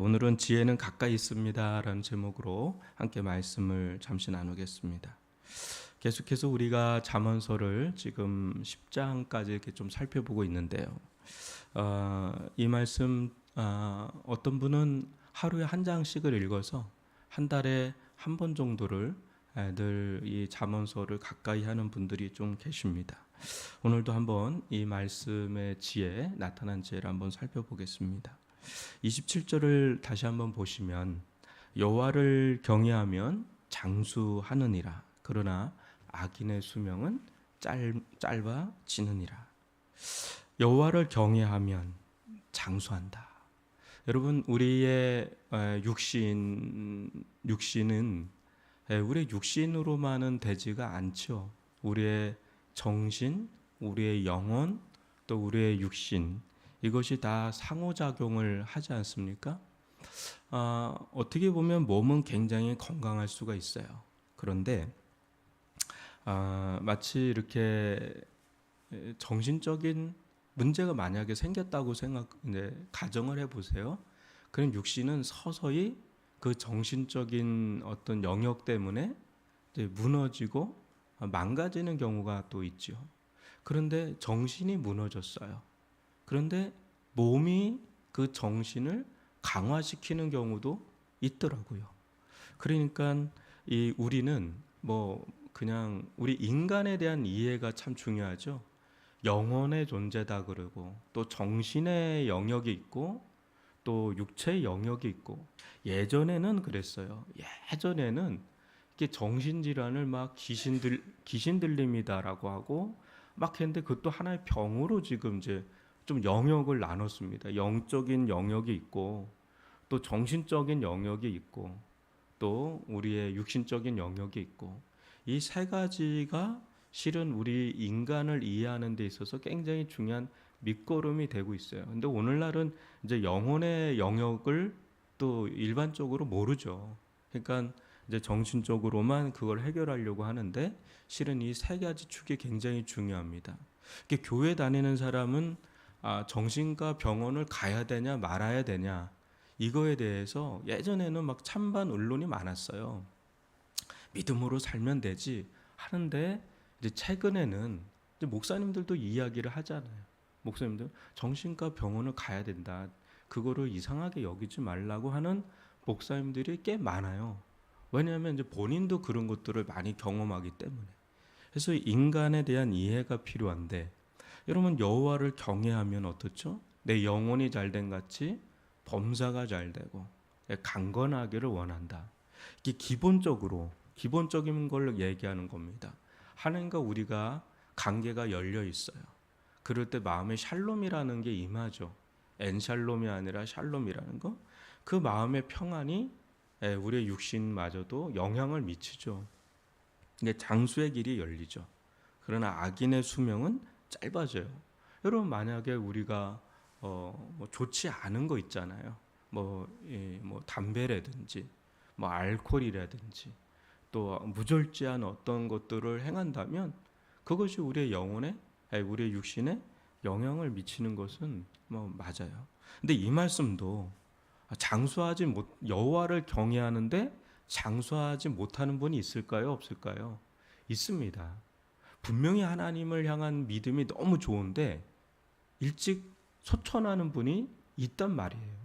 오늘은 지혜는 가까이 있습니다라는 제목으로 함께 말씀을 잠시 나누겠습니다. 계속해서 우리가 잠언서를 지금 10장까지 이렇게 좀 살펴보고 있는데요. 이 말씀 어떤 분은 하루에 한 장씩을 읽어서 한 달에 한 번 정도를 늘 이 잠언서를 가까이 하는 분들이 좀 계십니다. 오늘도 한번 이 말씀의 지혜, 나타난 지혜를 한번 살펴보겠습니다. 27절을 다시 한번 보시면 여호와를 경외하면 장수하느니라. 그러나 악인의 수명은 짧아지느니라. 여호와를 경외하면 장수한다. 여러분, 우리의 육신은 우리의 육신으로만은 되지가 않죠. 우리의 정신, 우리의 영혼, 또 우리의 육신, 이것이 다 상호작용을 하지 않습니까? 어떻게 보면 몸은 굉장히 건강할 수가 있어요. 그런데 마치 이렇게 정신적인 문제가 만약에 생겼다고 가정을 해보세요. 그럼 육신은 서서히 그 정신적인 어떤 영역 때문에 이제 무너지고 망가지는 경우가 또 있죠. 그런데 정신이 무너졌어요. 그런데 몸이 그 정신을 강화시키는 경우도 있더라고요. 그러니까 우리는 그냥 우리 인간에 대한 이해가 참 중요하죠. 영혼의 존재다 그러고 또 정신의 영역이 있고 또 육체의 영역이 있고, 예전에는 그랬어요. 예전에는 이게 정신질환을 막 귀신 들림이다라고 하고 막 했는데, 그것도 하나의 병으로 지금 이제 좀 영역을 나눴습니다. 영적인 영역이 있고 또 정신적인 영역이 있고 또 우리의 육신적인 영역이 있고, 이 세 가지가 실은 우리 인간을 이해하는 데 있어서 굉장히 중요한 밑거름이 되고 있어요. 근데 오늘날은 이제 영혼의 영역을 또 일반적으로 모르죠. 그러니까 이제 정신적으로만 그걸 해결하려고 하는데, 실은 이 세 가지 축이 굉장히 중요합니다. 교회 다니는 사람은 정신과 병원을 가야 되냐 말아야 되냐, 이거에 대해서 예전에는 막 찬반 언론이 많았어요. 믿음으로 살면 되지 하는데, 이제 최근에는 이제 목사님들도 이야기를 하잖아요. 목사님들 정신과 병원을 가야 된다, 그거를 이상하게 여기지 말라고 하는 목사님들이 꽤 많아요. 왜냐하면 이제 본인도 그런 것들을 많이 경험하기 때문에. 그래서 인간에 대한 이해가 필요한데, 여러분, 여호와를 경외하면 어떻죠? 내 영혼이 잘된 같이 범사가 잘되고 강건하기를 원한다. 이게 기본적인 걸 얘기하는 겁니다. 하나님과 우리가 관계가 열려 있어요. 그럴 때 마음에 샬롬이라는 게 임하죠. 엔샬롬이 아니라 샬롬이라는 거. 그 마음의 평안이 우리의 육신마저도 영향을 미치죠. 이게 장수의 길이 열리죠. 그러나 악인의 수명은 짧아져요. 여러분, 만약에 우리가 좋지 않은 거 있잖아요. 담배라든지 알코올이라든지 또 무절제한 어떤 것들을 행한다면, 그것이 우리의 영혼에, 우리의 육신에 영향을 미치는 것은 맞아요. 근데 이 말씀도 여호와를 경외하는데 장수하지 못하는 분이 있을까요? 없을까요? 있습니다. 분명히 하나님을 향한 믿음이 너무 좋은데 일찍 소천하는 분이 있단 말이에요.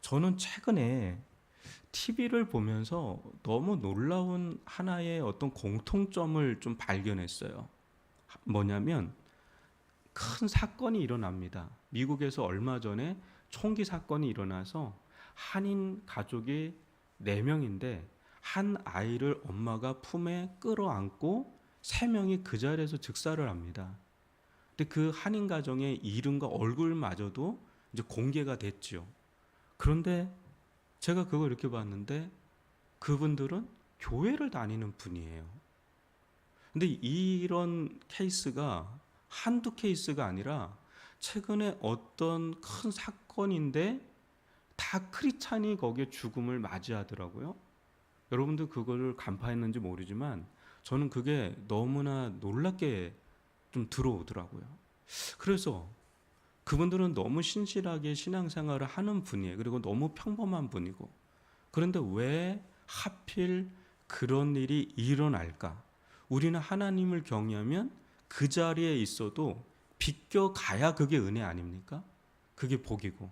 저는 최근에 TV를 보면서 너무 놀라운 하나의 어떤 공통점을 좀 발견했어요. 뭐냐면, 큰 사건이 일어납니다. 미국에서 얼마 전에 총기 사건이 일어나서 한인 가족이 4명인데 한 아이를 엄마가 품에 끌어안고 3명이 그 자리에서 즉사를 합니다. 근데 그 한인 가정의 이름과 얼굴마저도 이제 공개가 됐죠. 그런데 제가 그걸 이렇게 봤는데, 그분들은 교회를 다니는 분이에요. 근데 이런 케이스가 한두 케이스가 아니라 최근에 어떤 큰 사건인데 다 크리스찬이 거기에 죽음을 맞이하더라고요. 여러분들 그거를 간파했는지 모르지만 저는 그게 너무나 놀랍게 좀 들어오더라고요. 그래서 그분들은 너무 신실하게 신앙생활을 하는 분이에요. 그리고 너무 평범한 분이고. 그런데 왜 하필 그런 일이 일어날까? 우리는 하나님을 경외하면 그 자리에 있어도 비껴가야 그게 은혜 아닙니까? 그게 복이고.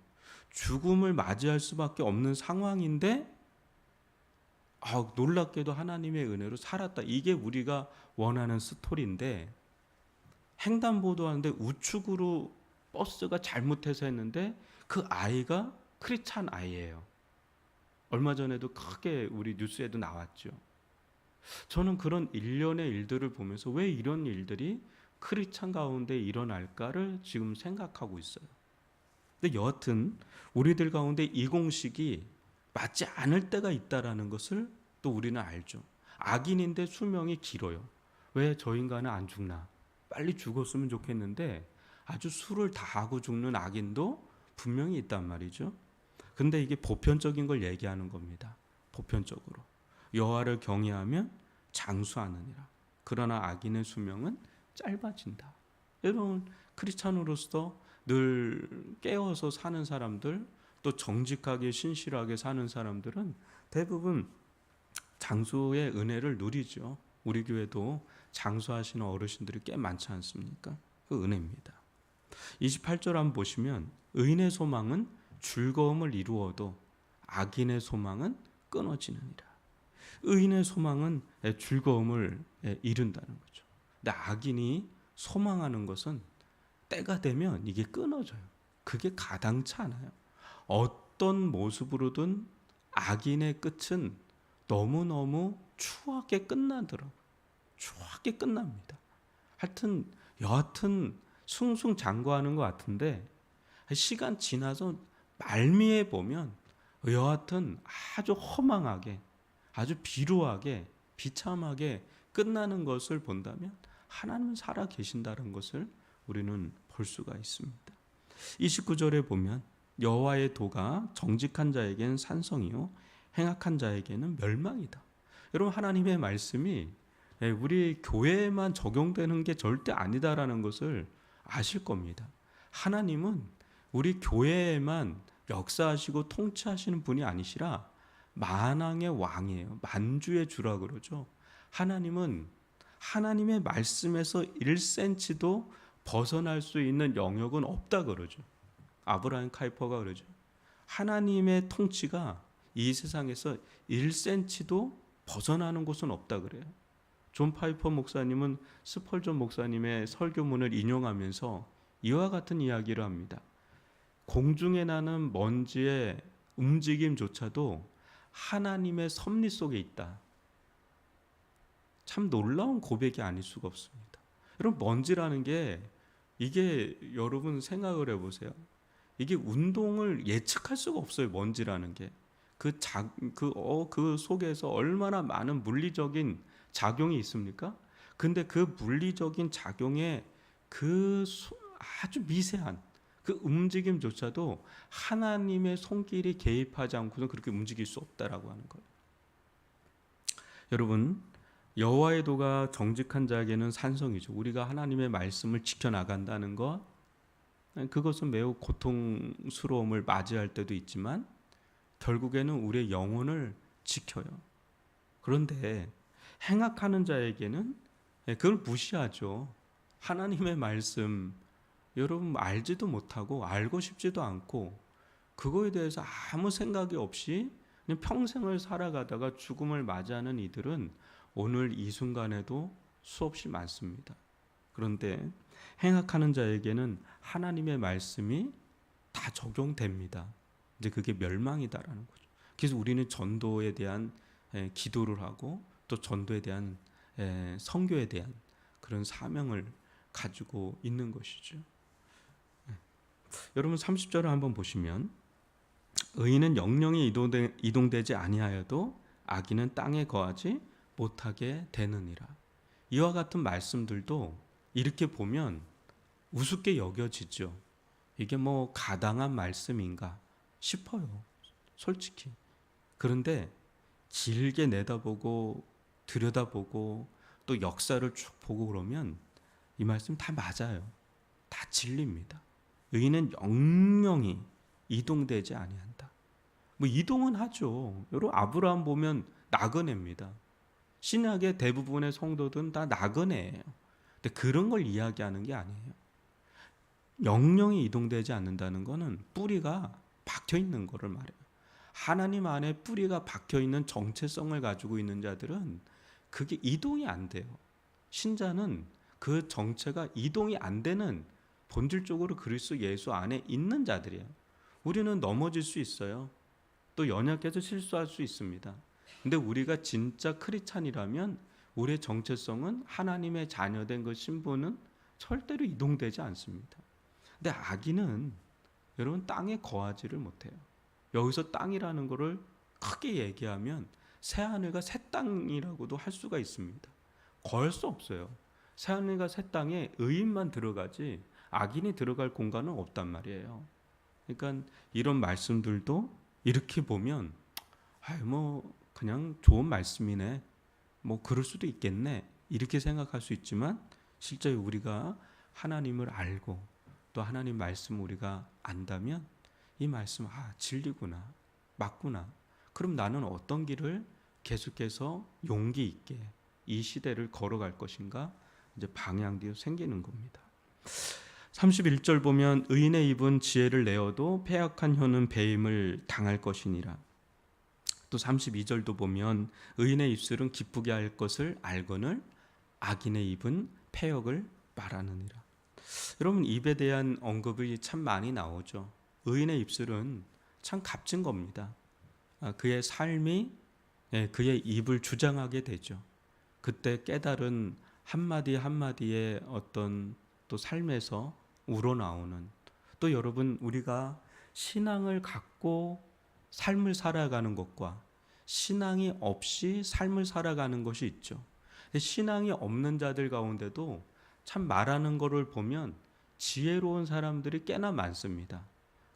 죽음을 맞이할 수밖에 없는 상황인데 놀랍게도 하나님의 은혜로 살았다. 이게 우리가 원하는 스토리인데, 횡단보도하는데 우측으로 버스가 잘못해서 했는데 그 아이가 크리스찬 아이예요. 얼마 전에도 크게 우리 뉴스에도 나왔죠. 저는 그런 일련의 일들을 보면서 왜 이런 일들이 크리스찬 가운데 일어날까를 지금 생각하고 있어요. 근데 여하튼 우리들 가운데 이 공식이 맞지 않을 때가 있다라는 것을 또 우리는 알죠. 악인인데 수명이 길어요. 왜 저 인간은 안 죽나? 빨리 죽었으면 좋겠는데 아주 수를 다하고 죽는 악인도 분명히 있단 말이죠. 근데 이게 보편적인 걸 얘기하는 겁니다. 보편적으로. 여호와를 경외하면 장수하느니라. 그러나 악인의 수명은 짧아진다. 여러분, 크리스찬으로서 늘 깨어서 사는 사람들, 또 정직하게 신실하게 사는 사람들은 대부분 장수의 은혜를 누리죠. 우리 교회도 장수하시는 어르신들이 꽤 많지 않습니까? 그 은혜입니다. 28절 한번 보시면 의인의 소망은 즐거움을 이루어도 악인의 소망은 끊어지느니라. 의인의 소망은 즐거움을 이룬다는 거죠. 근데 악인이 소망하는 것은 때가 되면 이게 끊어져요. 그게 가당치 않아요. 어떤 모습으로든 악인의 끝은 너무너무 추하게 끝나더라고요. 추하게 끝납니다. 하여튼 여하튼 숭숭장구하는 것 같은데 시간 지나서 말미에 보면 여하튼 아주 허망하게, 아주 비루하게, 비참하게 끝나는 것을 본다면 하나님은 살아 계신다는 것을 우리는 볼 수가 있습니다. 29절에 보면 여호와의 도가 정직한 자에게는 산성이요 행악한 자에게는 멸망이다. 여러분, 하나님의 말씀이 우리 교회에만 적용되는 게 절대 아니다라는 것을 아실 겁니다. 하나님은 우리 교회에만 역사하시고 통치하시는 분이 아니시라 만왕의 왕이에요. 만주의 주라 그러죠. 하나님은 하나님의 말씀에서 1cm도 벗어날 수 있는 영역은 없다 그러죠. 아브라함 카이퍼가 그러죠. 하나님의 통치가 이 세상에서 1cm도 벗어나는 곳은 없다 그래요. 존 파이퍼 목사님은 스펄전 목사님의 설교문을 인용하면서 이와 같은 이야기를 합니다. 공중에 나는 먼지의 움직임조차도 하나님의 섭리 속에 있다. 참 놀라운 고백이 아닐 수가 없습니다. 여러분, 먼지라는 게 이게 여러분 생각을 해보세요. 이게 운동을 예측할 수가 없어요. 먼지라는 게. 그 속에서 얼마나 많은 물리적인 작용이 있습니까? 근데 그 물리적인 작용에 아주 미세한 그 움직임조차도 하나님의 손길이 개입하지 않고는 그렇게 움직일 수 없다라고 하는 거예요. 여러분, 여호와의 도가 정직한 자에게는 산성이죠. 우리가 하나님의 말씀을 지켜나간다는 것, 그것은 매우 고통스러움을 맞이할 때도 있지만 결국에는 우리의 영혼을 지켜요. 그런데 행악하는 자에게는 그걸 무시하죠. 하나님의 말씀 여러분 알지도 못하고 알고 싶지도 않고 그거에 대해서 아무 생각이 없이 그냥 평생을 살아가다가 죽음을 맞이하는 이들은 오늘 이 순간에도 수없이 많습니다. 그런데 행악하는 자에게는 하나님의 말씀이 다 적용됩니다. 이제 그게 멸망이다라는 거죠. 그래서 우리는 전도에 대한 기도를 하고 또 전도에 대한 선교에 대한 그런 사명을 가지고 있는 것이죠. 여러분 30절을 한번 보시면 의인은 영영이 이동되지 아니하여도 악인은 땅에 거하지 못하게 되느니라. 이와 같은 말씀들도 이렇게 보면 우습게 여겨지죠. 이게 뭐 가당한 말씀인가 싶어요. 솔직히. 그런데 길게 내다보고 들여다보고 또 역사를 쭉 보고 그러면 이 말씀 다 맞아요. 다 진리입니다. 의인은 영영이 이동되지 아니한다. 뭐 이동은 하죠. 여러분 아브라함 보면 나그네입니다. 신약의 대부분의 성도들은 다 나그네예요. 근데 그런 걸 이야기하는 게 아니에요. 영영이 이동되지 않는다는 것은 뿌리가 박혀 있는 거를 말해요. 하나님 안에 뿌리가 박혀 있는 정체성을 가지고 있는 자들은 그게 이동이 안 돼요. 신자는 그 정체가 이동이 안 되는 본질적으로 그리스도 예수 안에 있는 자들이에요. 우리는 넘어질 수 있어요. 또 연약해서 실수할 수 있습니다. 근데 우리가 진짜 크리스찬이라면 우리의 정체성은 하나님의 자녀된 그 신분은 절대로 이동되지 않습니다. 근데 악인은 여러분 땅에 거하지를 못해요. 여기서 땅이라는 것을 크게 얘기하면 새하늘과 새 땅이라고도 할 수가 있습니다. 거할 수 없어요. 새하늘과 새 땅에 의인만 들어가지 악인이 들어갈 공간은 없단 말이에요. 그러니까 이런 말씀들도 이렇게 보면 뭐 그냥 좋은 말씀이네, 뭐 그럴 수도 있겠네 이렇게 생각할 수 있지만 실제 우리가 하나님을 알고 또 하나님 말씀 우리가 안다면 이 말씀 진리구나, 맞구나. 그럼 나는 어떤 길을 계속해서 용기 있게 이 시대를 걸어갈 것인가, 이제 방향이 생기는 겁니다. 31절 보면 의인의 입은 지혜를 내어도 패역한 혀는 배임을 당할 것이니라. 또 32절도 보면 의인의 입술은 기쁘게 할 것을 알거늘 악인의 입은 패역을 말하느니라. 여러분 입에 대한 언급이 참 많이 나오죠. 의인의 입술은 참 값진 겁니다. 그의 삶이 그의 입을 주장하게 되죠. 그때 깨달은 한마디 한마디의 어떤 또 삶에서 우러나오는, 또 여러분 우리가 신앙을 갖고 삶을 살아가는 것과 신앙이 없이 삶을 살아가는 것이 있죠. 신앙이 없는 자들 가운데도 참 말하는 것을 보면 지혜로운 사람들이 꽤나 많습니다.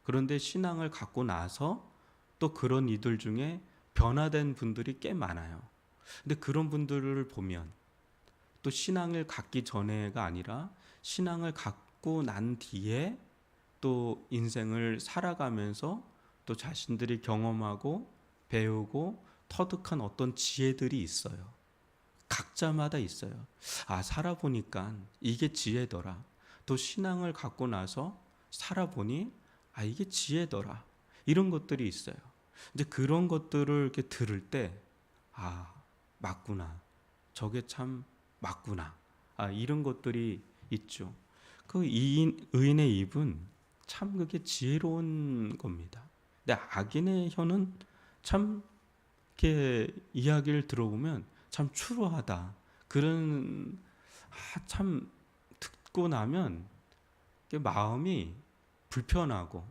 그런데 신앙을 갖고 나서 또 그런 이들 중에 변화된 분들이 꽤 많아요. 근데 그런 분들을 보면 또 신앙을 갖기 전에가 아니라 신앙을 갖고 난 뒤에 또 인생을 살아가면서 또 자신들이 경험하고 배우고 터득한 어떤 지혜들이 있어요. 각자마다 있어요. 살아보니까 이게 지혜더라. 또 신앙을 갖고 나서 살아보니 이게 지혜더라. 이런 것들이 있어요. 이제 그런 것들을 이렇게 들을 때 맞구나. 저게 참 맞구나. 이런 것들이 있죠. 그 의인의 입은 참 그게 지혜로운 겁니다. 근데 악인의 혀는 참 이렇게 이야기를 들어보면 참 추로하다. 그런 참 듣고 나면 마음이 불편하고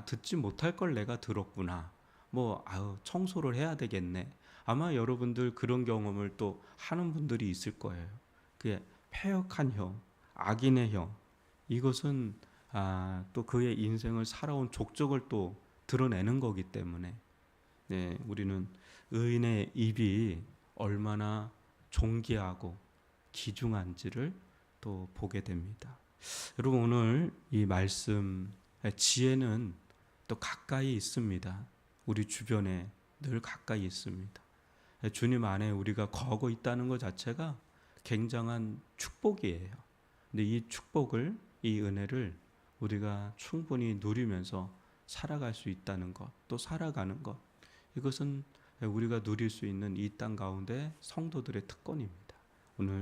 듣지 못할 걸 내가 들었구나. 청소를 해야 되겠네. 아마 여러분들 그런 경험을 또 하는 분들이 있을 거예요. 그게 패역한 혀, 악인의 혀. 이것은 또 그의 인생을 살아온 족적을 또 드러내는 거기 때문에 우리는 의인의 입이 얼마나 존귀하고 귀중한지를 또 보게 됩니다. 여러분 오늘 이 말씀 지혜는 또 가까이 있습니다. 우리 주변에 늘 가까이 있습니다. 주님 안에 우리가 거하고 있다는 것 자체가 굉장한 축복이에요. 근데 이 축복을, 이 은혜를 우리가 충분히 누리면서 살아갈 수 있다는 것, 또 살아가는 것, 이것은 우리가 누릴 수 있는 이 땅 가운데 성도들의 특권입니다.